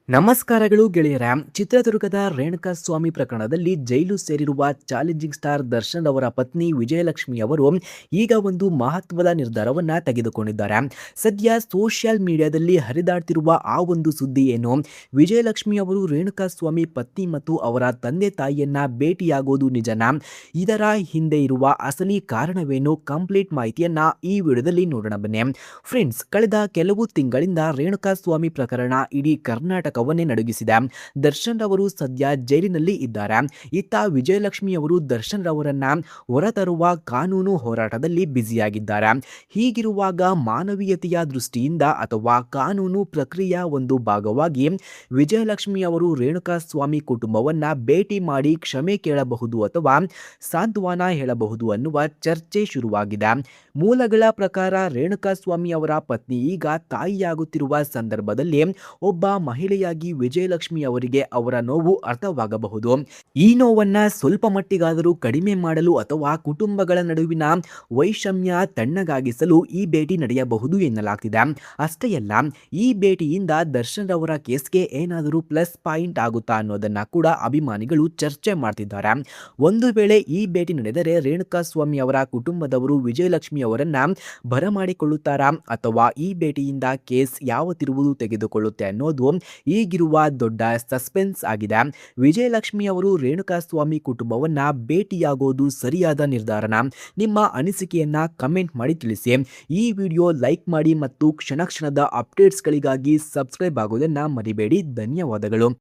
ನಮಸ್ಕಾರಗಳು ಗೆಳೆಯರ. ಚಿತ್ರದುರ್ಗದ ರೇಣುಕಾಸ್ವಾಮಿ ಪ್ರಕರಣದಲ್ಲಿ ಜೈಲು ಸೇರಿರುವ ಚಾಲೆಂಜಿಂಗ್ ಸ್ಟಾರ್ ದರ್ಶನ್ ಅವರ ಪತ್ನಿ ವಿಜಯಲಕ್ಷ್ಮಿ ಅವರು ಈಗ ಒಂದು ಮಹತ್ವದ ನಿರ್ಧಾರವನ್ನ ತೆಗೆದುಕೊಂಡಿದ್ದಾರೆ. ಸದ್ಯ ಸೋಷಿಯಲ್ ಮೀಡಿಯಾದಲ್ಲಿ ಹರಿದಾಡ್ತಿರುವ ಆ ಒಂದು ಸುದ್ದಿ ಏನು, ವಿಜಯಲಕ್ಷ್ಮಿ ಅವರು ರೇಣುಕಾಸ್ವಾಮಿ ಪತ್ನಿ ಮತ್ತು ಅವರ ತಂದೆ ತಾಯಿಯನ್ನ ಭೇಟಿಯಾಗೋದು ನಿಜನಾ, ಇದರ ಹಿಂದೆ ಇರುವ ಅಸಲಿ ಕಾರಣವೇನು, ಕಂಪ್ಲೀಟ್ ಮಾಹಿತಿಯನ್ನ ಈ ವಿಡಿಯೋದಲ್ಲಿ ನೋಡೋಣ ಬನ್ನಿ. ಫ್ರೆಂಡ್ಸ್, ಕಳೆದ ಕೆಲವು ತಿಂಗಳಿಂದ ರೇಣುಕಾಸ್ವಾಮಿ ಪ್ರಕರಣ ಇಡೀ ಕರ್ನಾಟಕವನ್ನೇ ನಡುಗಿಸಿದೆ. ದರ್ಶನ್ ಅವರು ಸದ್ಯ ಜೈಲಿನಲ್ಲಿ ಇದ್ದಾರೆ. ಇತ್ತ ವಿಜಯಲಕ್ಷ್ಮಿ ಅವರು ದರ್ಶನ್ ಅವರನ್ನ ಹೊರತರುವ ಕಾನೂನು ಹೋರಾಟದಲ್ಲಿ ಬ್ಯುಸಿಯಾಗಿದ್ದಾರೆ. ಹೀಗಿರುವಾಗ ಮಾನವೀಯತೆಯ ದೃಷ್ಟಿಯಿಂದ ಅಥವಾ ಕಾನೂನು ಪ್ರಕ್ರಿಯೆಯ ಒಂದು ಭಾಗವಾಗಿ ವಿಜಯಲಕ್ಷ್ಮಿ ಅವರು ರೇಣುಕಾಸ್ವಾಮಿ ಕುಟುಂಬವನ್ನ ಭೇಟಿ ಮಾಡಿ ಕ್ಷಮೆ ಕೇಳಬಹುದು ಅಥವಾ ಸಾಂತ್ವನ ಹೇಳಬಹುದು ಅನ್ನುವ ಚರ್ಚೆ ಶುರುವಾಗಿದೆ. ಮೂಲಗಳ ಪ್ರಕಾರ ರೇಣುಕಾಸ್ವಾಮಿ ಅವರ ಪತ್ನಿ ಈಗ ತಾಯಿಯಾಗುತ್ತಿರುವ ಸಂದರ್ಭದಲ್ಲಿ ಒಬ್ಬ ಮಹಿಳೆಯಾಗಿ ವಿಜಯಲಕ್ಷ್ಮಿ ಅವರಿಗೆ ಅವರ ನೋವು ಅರ್ಥವಾಗಬಹುದು. ಈ ನೋವನ್ನ ಸ್ವಲ್ಪ ಮಟ್ಟಿಗಾದರೂ ಕಡಿಮೆ ಮಾಡಲು ಅಥವಾ ಕುಟುಂಬಗಳ ನಡುವಿನ ವೈಷಮ್ಯ ತಣ್ಣಗಾಗಿಸಲು ಈ ಭೇಟಿ ನಡೆಯಬಹುದು ಎನ್ನಲಾಗ್ತಿದೆ. ಅಷ್ಟೇ ಅಲ್ಲ, ಈ ಭೇಟಿಯಿಂದ ದರ್ಶನ್ ಅವರ ಕೇಸ್ಗೆ ಏನಾದರೂ ಪ್ಲಸ್ ಪಾಯಿಂಟ್ ಆಗುತ್ತಾ ಅನ್ನೋದನ್ನ ಕೂಡ ಅಭಿಮಾನಿಗಳು ಚರ್ಚೆ ಮಾಡ್ತಿದ್ದಾರೆ. ಒಂದು ವೇಳೆ ಈ ಭೇಟಿ ನಡೆದರೆ ರೇಣುಕಾಸ್ವಾಮಿ ಅವರ ಕುಟುಂಬದವರು ವಿಜಯಲಕ್ಷ್ಮಿ ಅವರನ್ನ ಬರಮಾಡಿಕೊಳ್ಳುತ್ತಾರಾ ಅಥವಾ ಈ ಭೇಟಿಯಿಂದ ಕೇಸ್ ಯಾವ ತಿರುವು ತೆಗೆದುಕೊಳ್ಳುತ್ತೆ ಅನ್ನೋದು ಈಗಿರುವ ದೊಡ್ಡ ಸಸ್ಪೆನ್ಸ್ ಆಗಿದೆ. ವಿಜಯಲಕ್ಷ್ಮಿ ಅವರು ರೇಣುಕಾಸ್ವಾಮಿ ಕುಟುಂಬವನ್ನ ಭೇಟಿಯಾಗೋದು ಸರಿಯಾದ ನಿರ್ಧಾರನ? ನಿಮ್ಮ ಅನಿಸಿಕೆಯನ್ನ ಕಮೆಂಟ್ ಮಾಡಿ ತಿಳಿಸಿ. ಈ ವಿಡಿಯೋ ಲೈಕ್ ಮಾಡಿ ಮತ್ತು ಕ್ಷಣ ಕ್ಷಣದ ಅಪ್ಡೇಟ್ಸ್ಗಳಿಗಾಗಿ ಸಬ್ಸ್ಕ್ರೈಬ್ ಆಗೋದನ್ನ ಮರಿಬೇಡಿ. ಧನ್ಯವಾದಗಳು.